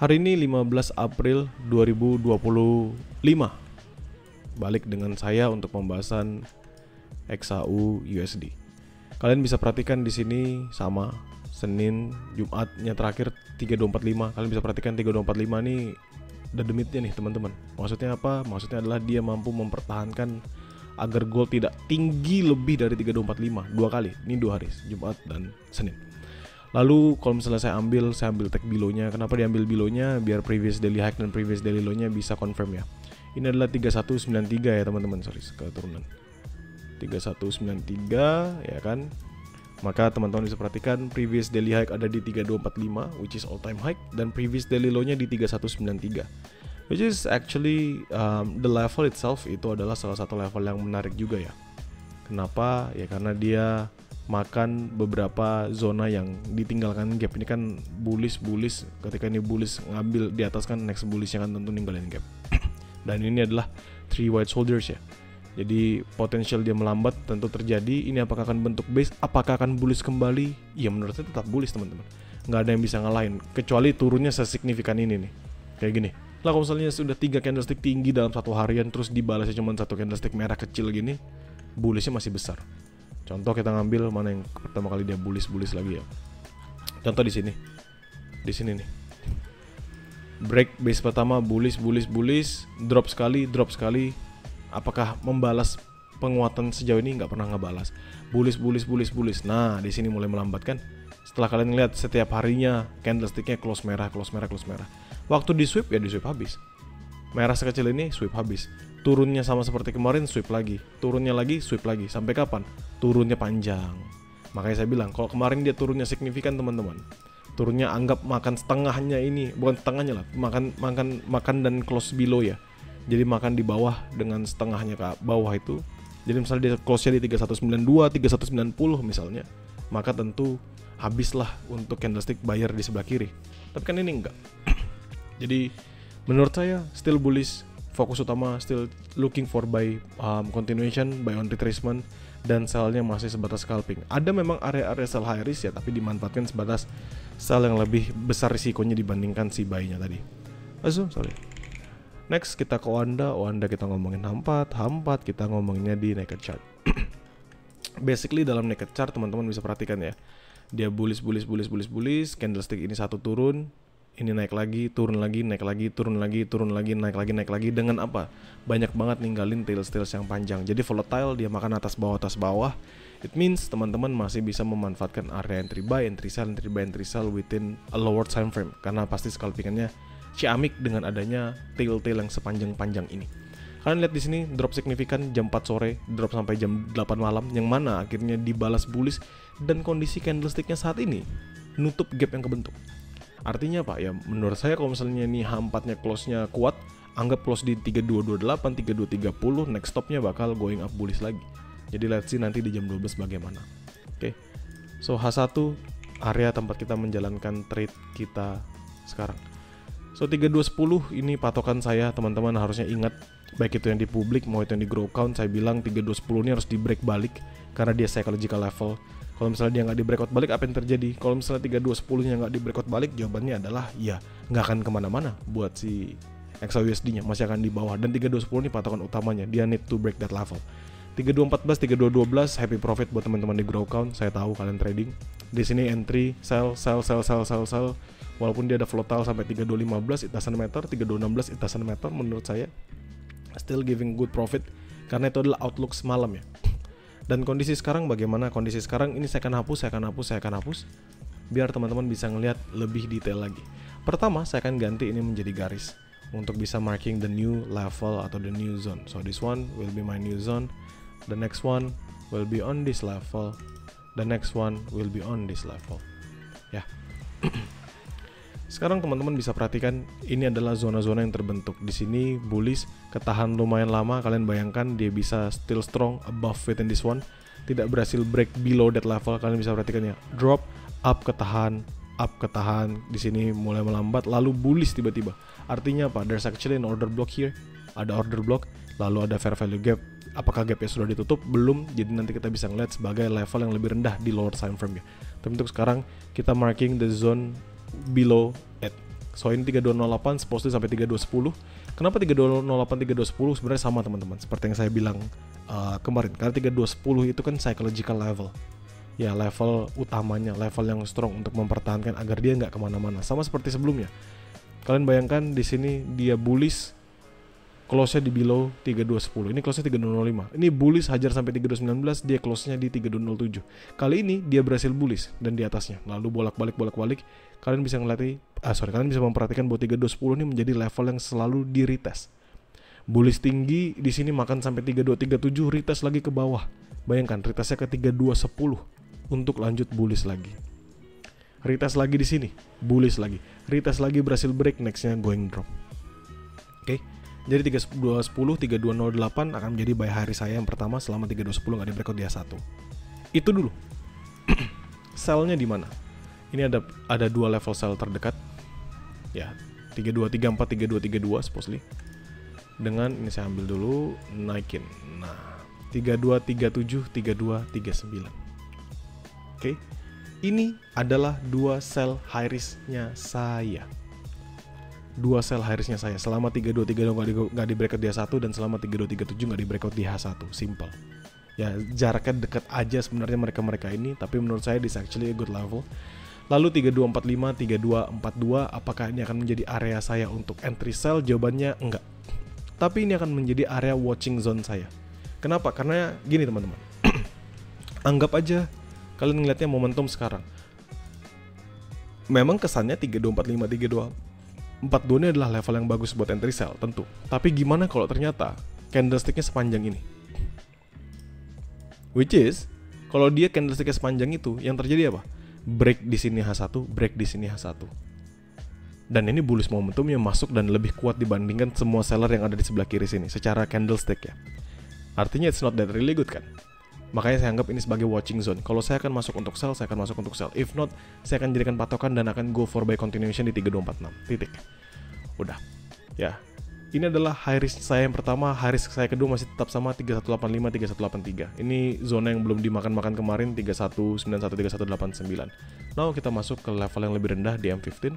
Hari ini 15 April 2025. Balik dengan saya untuk pembahasan XAU USD. Kalian bisa perhatikan di sini sama Senin, Jumatnya terakhir 3245. Kalian bisa perhatikan 3245 nih the demitnya nih teman-teman. Maksudnya apa? Maksudnya adalah dia mampu mempertahankan agar gold tidak tinggi lebih dari 3245 dua kali. Ini 2 hari, Jumat dan Senin. Lalu kalau misalnya saya ambil tag below-nya. Kenapa diambil below-nya? Biar previous daily high dan previous daily low-nya bisa confirm ya. Ini adalah 3193 ya teman-teman, sorry keturunan 3193 ya kan. Maka teman-teman bisa perhatikan previous daily high ada di 3245 which is all time high, dan previous daily low-nya di 3193 which is actually the level itself itu adalah salah satu level yang menarik juga ya. Kenapa? Ya karena dia makan beberapa zona yang ditinggalkan gap. Ini kan bullish, ketika ini bullish ngambil di atas kan next bullish yang kan tentu ninggalin gap. Dan ini adalah 3 white soldiers ya. Jadi potensial dia melambat tentu terjadi. Ini apakah akan bentuk base? Apakah akan bullish kembali? Ya menurut saya tetap bullish teman-teman. Nggak ada yang bisa ngalahin kecuali turunnya sesignifikan ini nih. Kayak gini. Lah kalau misalnya sudah 3 candlestick tinggi dalam satu harian terus dibalasnya cuma 1 candlestick merah kecil gini, bullishnya masih besar. Contoh kita ngambil mana yang pertama kali dia bullish lagi ya. Contoh di sini. Di sini nih. Break base pertama bullish, drop sekali. Apakah membalas penguatan sejauh ini? Nggak pernah ngebalas. Bullish. Nah, di sini mulai melambat kan. Setelah kalian lihat setiap harinya candlesticknya close merah. Waktu di sweep ya di sweep habis. Merah sekecil ini sweep habis. Turunnya sama seperti kemarin sweep lagi. Turunnya lagi sweep lagi. Sampai kapan? Turunnya panjang. Makanya saya bilang kalau kemarin dia turunnya signifikan teman-teman. Turunnya anggap makan setengahnya ini, bukan setengahnya lah. Makan dan close below ya. Jadi makan di bawah dengan setengahnya ke bawah itu. Jadi misalnya dia close-nya di 3192, 3190 misalnya, maka tentu habislah untuk candlestick buyer di sebelah kiri. Tapi kan ini enggak. Jadi menurut saya still bullish. Fokus utama still looking for buy continuation, buy on retracement, dan sell-nya masih sebatas scalping. Ada memang area-area sell high risk ya, tapi dimanfaatkan sebatas sell yang lebih besar risikonya dibandingkan si buy-nya tadi. Next kita ke Wanda kita ngomongin H4 kita ngomonginnya di naked chart. Basically dalam naked chart teman-teman bisa perhatikan ya. Dia bullish, candlestick ini satu turun, ini naik lagi, turun lagi, naik lagi, turun lagi, naik lagi. Dengan apa? Banyak banget ninggalin tails yang panjang. Jadi volatile, dia makan atas bawah. It means teman-teman masih bisa memanfaatkan area entry buy, entry sell within a lower time frame. Karena pasti scalpingannya ciamik dengan adanya tail yang sepanjang-panjang ini. Kalian lihat di sini drop signifikan jam 4 sore, drop sampai jam 8 malam, yang mana akhirnya dibalas bullish, dan kondisi candlesticknya saat ini nutup gap yang kebentuk. Artinya apa? Ya menurut saya kalau misalnya ini H4-nya close-nya kuat, anggap close di 3228, 3230, next stop-nya bakal going up bullish lagi. Jadi let's see nanti di jam 12 bagaimana. Oke. So H1 area tempat kita menjalankan trade kita sekarang. So 3210 ini patokan saya, teman-teman harusnya ingat, baik itu yang di publik mau itu yang di grow count, saya bilang 3210 ini harus di break balik karena dia psychological level. Kalau misalnya dia nggak di breakout balik, apa yang terjadi? Kalau misalnya 3210-nya nggak di breakout balik, jawabannya adalah ya nggak akan kemana-mana buat si XAUUSD-nya, masih akan di bawah. Dan 3210 ini patokan utamanya, dia need to break that level. 3214, 3212 happy profit buat teman-teman di grow count. Saya tahu kalian trading. Di sini entry, sell. Walaupun dia ada volatile sampai 3215, it doesn't matter. 3216, it doesn't matter menurut saya. Still giving good profit karena itu adalah outlook semalam ya. Dan kondisi sekarang bagaimana? Kondisi sekarang ini saya akan hapus biar teman-teman bisa ngelihat lebih detail lagi. Pertama, saya akan ganti ini menjadi garis untuk bisa marking the new level atau the new zone. So this one will be my new zone. The next one will be on this level. The next one will be on this level. Ya. Sekarang teman-teman bisa perhatikan ini adalah zona-zona yang terbentuk. Di sini bullish, ketahan lumayan lama. Kalian bayangkan dia bisa still strong above within this one. Tidak berhasil break below that level. Kalian bisa perhatikan ya. Drop, up ketahan. Di sini mulai melambat lalu bullish tiba-tiba. Artinya apa? There's actually an order block here. Ada order block, lalu ada fair value gap. Apakah gapnya sudah ditutup? Belum. Jadi nanti kita bisa ngeliat sebagai level yang lebih rendah di lower time frame ya. Tapi untuk sekarang kita marking the zone below it. So ini 3208 supposedly sampai 3210. Kenapa 3208 3210 sebenarnya sama teman-teman, seperti yang saya bilang kemarin. Karena 3210 itu kan psychological level. Ya level utamanya, level yang strong untuk mempertahankan agar dia nggak kemana-mana. Sama seperti sebelumnya. Kalian bayangkan di sini dia bullish, close-nya di below 3210. Ini close-nya 3205. Ini bullish hajar sampai 3219, dia close-nya di 3207. Kali ini dia berhasil bullish dan di atasnya. Lalu bolak-balik. Kalian bisa kalian bisa memperhatikan bahwa 3210 ini menjadi level yang selalu di retest. Bullish tinggi di sini makan sampai 3237, retest lagi ke bawah. Bayangkan retestnya ke 3210 untuk lanjut bullish lagi. Retest lagi di sini, bullish lagi. Retest lagi berhasil break, next-nya going drop. Oke. Jadi 3210, 3208 akan menjadi buy hari saya yang pertama selama 3210 nggak di breakout di H1. Itu dulu. Sell-nya di mana? Ini ada dua level sell terdekat. Ya, 3234, 3232 supposedly. Dengan ini saya ambil dulu, naikin. Nah, 3237, 3239. Oke. Ini adalah dua sell high risk-nya saya. Dua sell high risk-nya saya selama 3232 nggak di breakout di H1 dan selama 3237 nggak di breakout di H1. Simple. Ya jaraknya dekat aja sebenarnya mereka ini, tapi menurut saya this actually a good level. Lalu 3245, 3242, apakah ini akan menjadi area saya untuk entry sell? Jawabannya enggak. Tapi ini akan menjadi area watching zone saya. Kenapa? Karena gini teman-teman. Anggap aja kalian ngeliatnya momentum sekarang. Memang kesannya 3245, 3242 ini adalah level yang bagus buat entry sell tentu. Tapi gimana kalau ternyata candlestick-nya sepanjang ini? Which is kalau dia candlestick-nya sepanjang itu, yang terjadi apa? Break di sini H1, break di sini H1. Dan ini bullish momentum yang masuk dan lebih kuat dibandingkan semua seller yang ada di sebelah kiri sini secara candlestick ya. Artinya it's not that really good kan? Makanya saya anggap ini sebagai watching zone. Kalau saya akan masuk untuk sell, saya akan masuk untuk sell. If not, saya akan jadikan patokan dan akan go for buy continuation di 3246. Titik. Udah. Ya. Ini adalah high risk saya yang pertama, high risk saya kedua masih tetap sama 3185, 3183. Ini zona yang belum dimakan-makan kemarin 3191, 3189. Now kita masuk ke level yang lebih rendah di M15.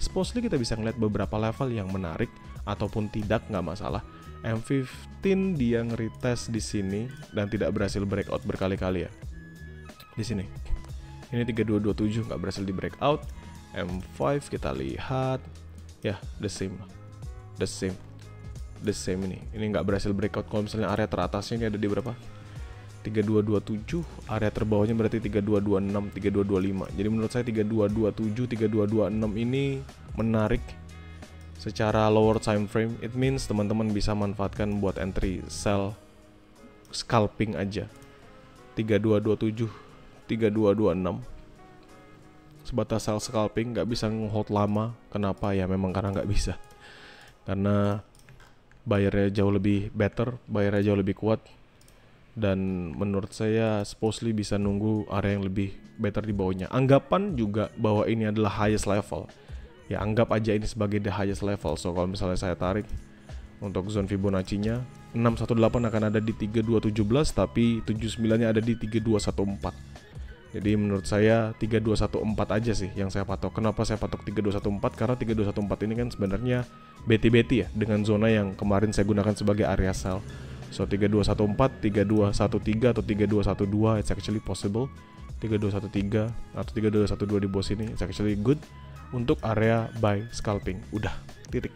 Supposedly kita bisa ngeliat beberapa level yang menarik ataupun tidak, nggak masalah. M15 dia nge-retest di sini dan tidak berhasil breakout berkali-kali ya. Di sini. Ini 3227 nggak berhasil di breakout. M5 kita lihat ya the same ini. Ini nggak berhasil breakout. Kalau misalnya area teratasnya ini ada di berapa? 3227, area terbawahnya berarti 3226, 3225. Jadi menurut saya 3227, 3226 ini menarik secara lower time frame. It means teman-teman bisa manfaatkan buat entry sell scalping aja. 3227, 3226. Sebatas sell scalping, nggak bisa nge-hold lama. Kenapa? Ya memang karena nggak bisa. Karena bayarnya jauh lebih better, bayarnya jauh lebih kuat. Dan menurut saya supposedly bisa nunggu area yang lebih better di bawahnya. Anggapan juga bahwa ini adalah highest level. Ya anggap aja ini sebagai the highest level. So kalau misalnya saya tarik untuk zone Fibonacci-nya 618 akan ada di 3217, tapi 79-nya ada di 3214. Jadi menurut saya 3214 aja sih yang saya patok. Kenapa saya patok 3214? Karena 3214 ini kan sebenarnya beti-beti ya dengan zona yang kemarin saya gunakan sebagai area sell. So 3214, 3213 atau 3212 it's actually possible. 3213 atau 3212 di bawah sini it's actually good untuk area buy scalping. Udah, titik.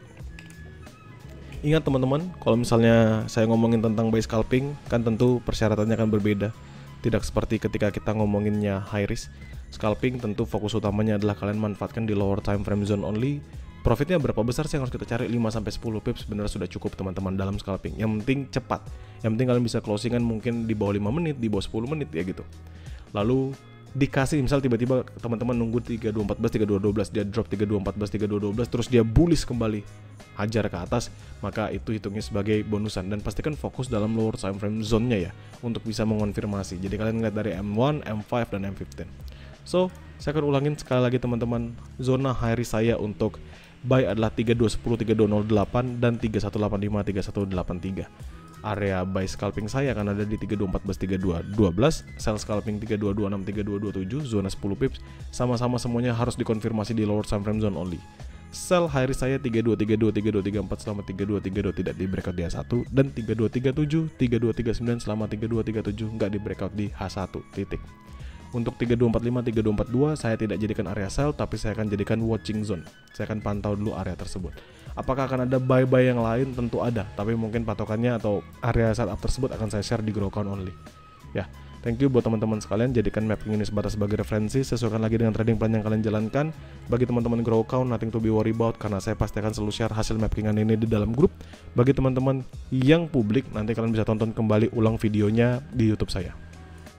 Ingat teman-teman, kalau misalnya saya ngomongin tentang buy scalping kan tentu persyaratannya akan berbeda. Tidak seperti ketika kita ngomonginnya high risk. Scalping tentu fokus utamanya adalah kalian manfaatkan di lower time frame zone only. Profitnya berapa besar sih yang harus kita cari? 5-10 pips sebenarnya sudah cukup teman-teman dalam scalping. Yang penting cepat. Yang penting kalian bisa closingan mungkin di bawah 5 menit, di bawah 10 menit ya gitu. Lalu dikasih misal tiba-tiba teman-teman nunggu 3214, 3212, dia drop 3214, 3212, terus dia bullish kembali hajar ke atas, maka itu hitungnya sebagai bonusan. Dan pastikan fokus dalam lower time frame zone-nya ya untuk bisa mengonfirmasi. Jadi kalian lihat dari M1, M5 dan M15. So saya akan ulangin sekali lagi teman-teman, zona high risk saya untuk buy adalah 3210, 3208 dan 3185, 3183. Area buy scalping saya akan ada di 3214, 3212, sell scalping 3226, 3227, zona 10 pips. Sama-sama semuanya harus dikonfirmasi di lower time frame zone only. Sell high risk saya 32, 32, 32, 34 selama 32, 32 tidak di breakout di H1, dan 32, 37, 32, 39 selama 32, 37 nggak di breakout di H1 titik. Untuk 3245, 3242 saya tidak jadikan area sell, tapi saya akan jadikan watching zone. Saya akan pantau dulu area tersebut. Apakah akan ada buy-buy yang lain? Tentu ada, tapi mungkin patokannya atau area setup tersebut akan saya share di Growcount only. Ya, thank you buat teman-teman sekalian. Jadikan mapping ini sebatas sebagai referensi. Sesuaikan lagi dengan trading plan yang kalian jalankan. Bagi teman-teman Growcount, nothing to be worry about, karena saya pasti akan selalu share hasil mappingan ini di dalam grup. Bagi teman-teman yang publik, nanti kalian bisa tonton kembali ulang videonya di YouTube saya.